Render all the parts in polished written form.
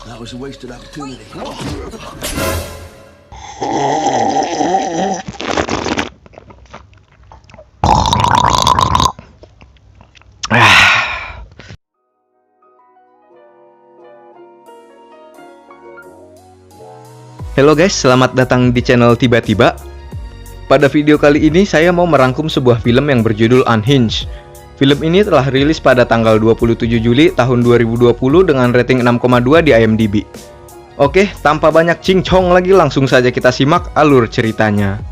That was a wasted opportunity. Halo guys, selamat datang di channel Tiba-Tiba. Pada video kali ini saya mau merangkum sebuah film yang berjudul Unhinged. Film ini telah rilis pada tanggal 27 Juli tahun 2020 dengan rating 6,2 di IMDb. Oke, tanpa banyak cincong lagi langsung saja kita simak alur ceritanya.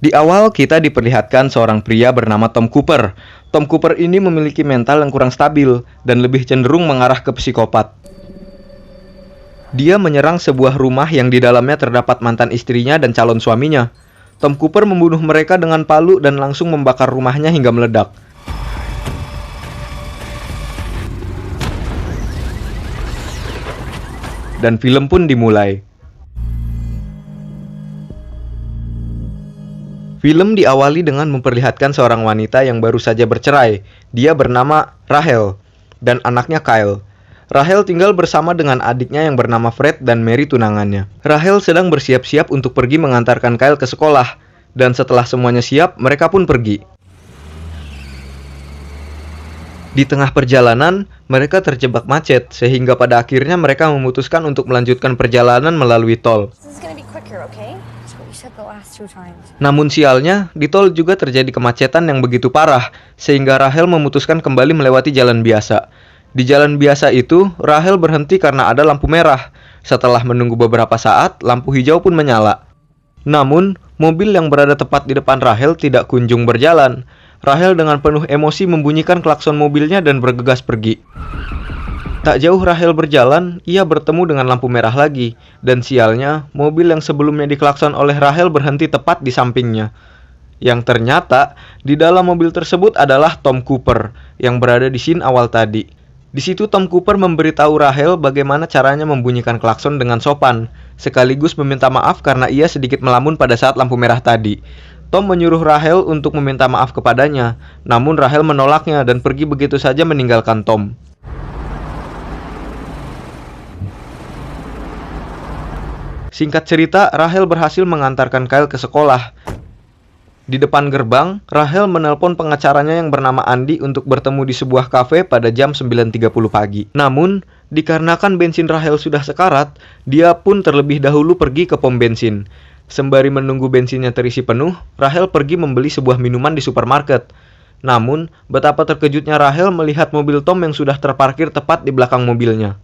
Di awal kita diperlihatkan seorang pria bernama Tom Cooper. Tom Cooper ini memiliki mental yang kurang stabil dan lebih cenderung mengarah ke psikopat. Dia menyerang sebuah rumah yang di dalamnya terdapat mantan istrinya dan calon suaminya. Tom Cooper membunuh mereka dengan palu dan langsung membakar rumahnya hingga meledak. Dan film pun dimulai. Film diawali dengan memperlihatkan seorang wanita yang baru saja bercerai. Dia bernama Rachel dan anaknya Kyle. Rachel tinggal bersama dengan adiknya yang bernama Fred dan Mary tunangannya. Rachel sedang bersiap-siap untuk pergi mengantarkan Kyle ke sekolah. Dan setelah semuanya siap, mereka pun pergi. Di tengah perjalanan, mereka terjebak macet sehingga pada akhirnya mereka memutuskan untuk melanjutkan perjalanan melalui tol. Namun sialnya, di tol juga terjadi kemacetan yang begitu parah, sehingga Rachel memutuskan kembali melewati jalan biasa. Di jalan biasa itu, Rachel berhenti karena ada lampu merah. Setelah menunggu beberapa saat, lampu hijau pun menyala. Namun, mobil yang berada tepat di depan Rachel tidak kunjung berjalan. Rachel dengan penuh emosi membunyikan klakson mobilnya dan bergegas pergi. Tak jauh Rachel berjalan, ia bertemu dengan lampu merah lagi. Dan sialnya, mobil yang sebelumnya diklakson oleh Rachel berhenti tepat di sampingnya. Yang ternyata, di dalam mobil tersebut adalah Tom Cooper, yang berada di scene awal tadi. Di situ Tom Cooper memberitahu Rachel bagaimana caranya membunyikan klakson dengan sopan, sekaligus meminta maaf karena ia sedikit melamun pada saat lampu merah tadi. Tom menyuruh Rachel untuk meminta maaf kepadanya, namun Rachel menolaknya dan pergi begitu saja meninggalkan Tom. Singkat cerita, Rachel berhasil mengantarkan Kyle ke sekolah. Di depan gerbang, Rachel menelpon pengacaranya yang bernama Andy untuk bertemu di sebuah kafe pada jam 9.30 pagi. Namun, dikarenakan bensin Rachel sudah sekarat, dia pun terlebih dahulu pergi ke pom bensin. Sembari menunggu bensinnya terisi penuh, Rachel pergi membeli sebuah minuman di supermarket. Namun, betapa terkejutnya Rachel melihat mobil Tom yang sudah terparkir tepat di belakang mobilnya.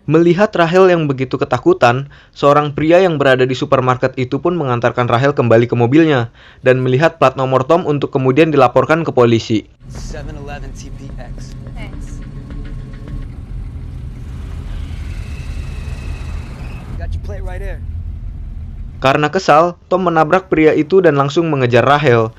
Melihat Rachel yang begitu ketakutan, seorang pria yang berada di supermarket itu pun mengantarkan Rachel kembali ke mobilnya dan melihat plat nomor Tom untuk kemudian dilaporkan ke polisi. 711 TPX. Got your plate right here. Karena kesal, Tom menabrak pria itu dan langsung mengejar Rachel.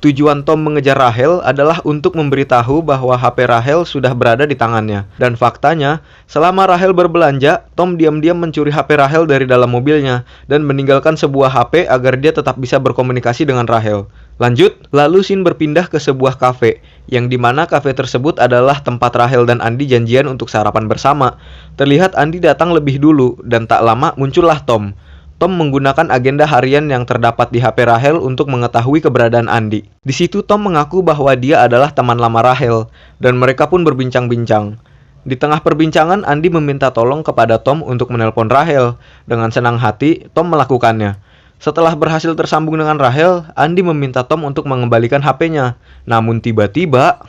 Tujuan Tom mengejar Rachel adalah untuk memberitahu bahwa HP Rachel sudah berada di tangannya. Dan faktanya, selama Rachel berbelanja, Tom diam-diam mencuri HP Rachel dari dalam mobilnya dan meninggalkan sebuah HP agar dia tetap bisa berkomunikasi dengan Rachel. Lanjut, lalu scene berpindah ke sebuah kafe, yang dimana kafe tersebut adalah tempat Rachel dan Andy janjian untuk sarapan bersama. Terlihat Andy datang lebih dulu, dan tak lama muncullah Tom. Tom menggunakan agenda harian yang terdapat di HP Rachel untuk mengetahui keberadaan Andy. Di situ Tom mengaku bahwa dia adalah teman lama Rachel, dan mereka pun berbincang-bincang. Di tengah perbincangan, Andy meminta tolong kepada Tom untuk menelpon Rachel. Dengan senang hati, Tom melakukannya. Setelah berhasil tersambung dengan Rachel, Andy meminta Tom untuk mengembalikan HP-nya. Namun tiba-tiba,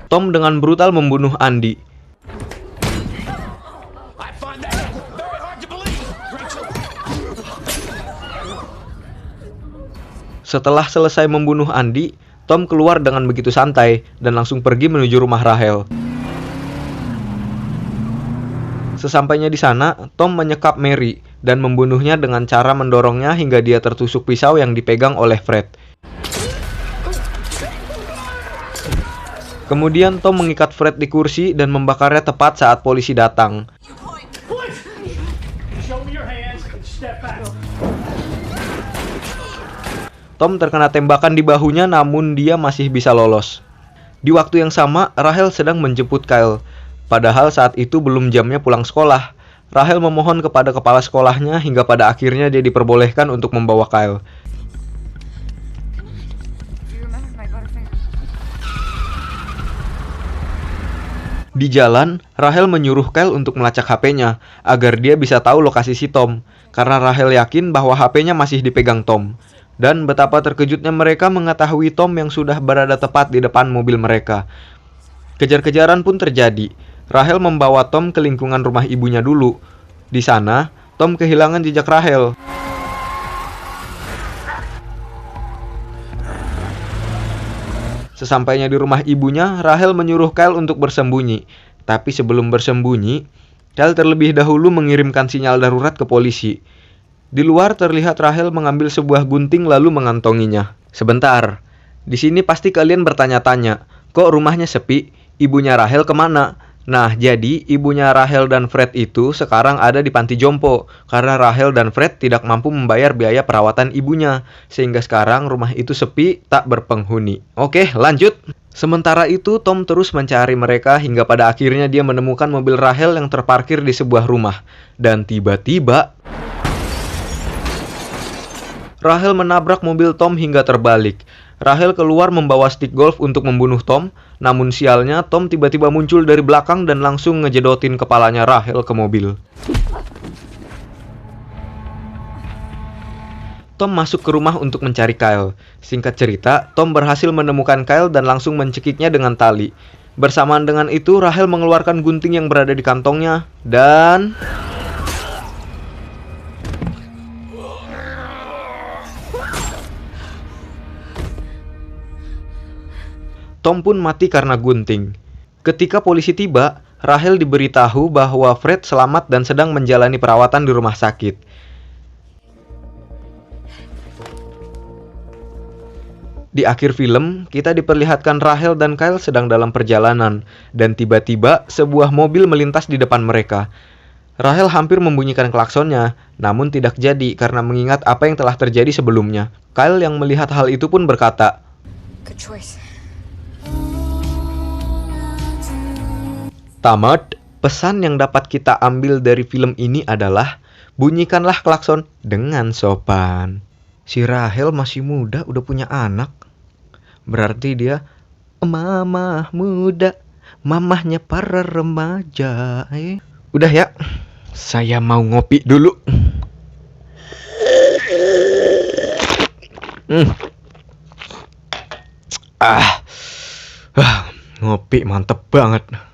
Tom dengan brutal membunuh Andy. Setelah selesai membunuh Andy, Tom keluar dengan begitu santai dan langsung pergi menuju rumah Rachel. Sesampainya di sana, Tom menyekap Mary dan membunuhnya dengan cara mendorongnya hingga dia tertusuk pisau yang dipegang oleh Fred. Kemudian Tom mengikat Fred di kursi dan membakarnya tepat saat polisi datang. Show me your hands and step back. Tom terkena tembakan di bahunya namun dia masih bisa lolos. Di waktu yang sama, Rahel sedang menjemput Kyle. Padahal saat itu belum jamnya pulang sekolah. Rahel memohon kepada kepala sekolahnya hingga pada akhirnya dia diperbolehkan untuk membawa Kyle. Di jalan, Rahel menyuruh Kyle untuk melacak HP-nya agar dia bisa tahu lokasi si Tom, karena Rahel yakin bahwa HP-nya masih dipegang Tom. Dan betapa terkejutnya mereka mengetahui Tom yang sudah berada tepat di depan mobil mereka. Kejar-kejaran pun terjadi. Rahel membawa Tom ke lingkungan rumah ibunya dulu. Di sana, Tom kehilangan jejak Rahel. Sesampainya di rumah ibunya, Rahel menyuruh Kyle untuk bersembunyi. Tapi sebelum bersembunyi, Kyle terlebih dahulu mengirimkan sinyal darurat ke polisi. Di luar terlihat Rahel mengambil sebuah gunting lalu mengantonginya. Sebentar, di sini pasti kalian bertanya-tanya, kok rumahnya sepi? Ibunya Rahel kemana? Nah, jadi ibunya Rahel dan Fred itu sekarang ada di panti jompo karena Rahel dan Fred tidak mampu membayar biaya perawatan ibunya, sehingga sekarang rumah itu sepi, tak berpenghuni. Oke, lanjut. Sementara itu, Tom terus mencari mereka hingga pada akhirnya dia menemukan mobil Rahel yang terparkir di sebuah rumah. Dan tiba-tiba Rahel menabrak mobil Tom hingga terbalik. Rahel keluar membawa stick golf untuk membunuh Tom, namun sialnya Tom tiba-tiba muncul dari belakang dan langsung ngejedotin kepalanya Rahel ke mobil. Tom masuk ke rumah untuk mencari Kyle. Singkat cerita, Tom berhasil menemukan Kyle dan langsung mencekiknya dengan tali. Bersamaan dengan itu, Rahel mengeluarkan gunting yang berada di kantongnya dan Tom pun mati karena gunting. Ketika polisi tiba, Rahel diberitahu bahwa Fred selamat dan sedang menjalani perawatan di rumah sakit. Di akhir film, kita diperlihatkan Rahel dan Kyle sedang dalam perjalanan, dan tiba-tiba sebuah mobil melintas di depan mereka. Rahel hampir membunyikan klaksonnya, namun tidak jadi karena mengingat apa yang telah terjadi sebelumnya. Kyle yang melihat hal itu pun berkata, Good choice. Tamat, pesan yang dapat kita ambil dari film ini adalah bunyikanlah klakson dengan sopan. Si Rahel masih muda, udah punya anak. Berarti dia mamah muda, mamahnya para remaja. Udah ya, saya mau ngopi dulu. Ngopi mantep banget.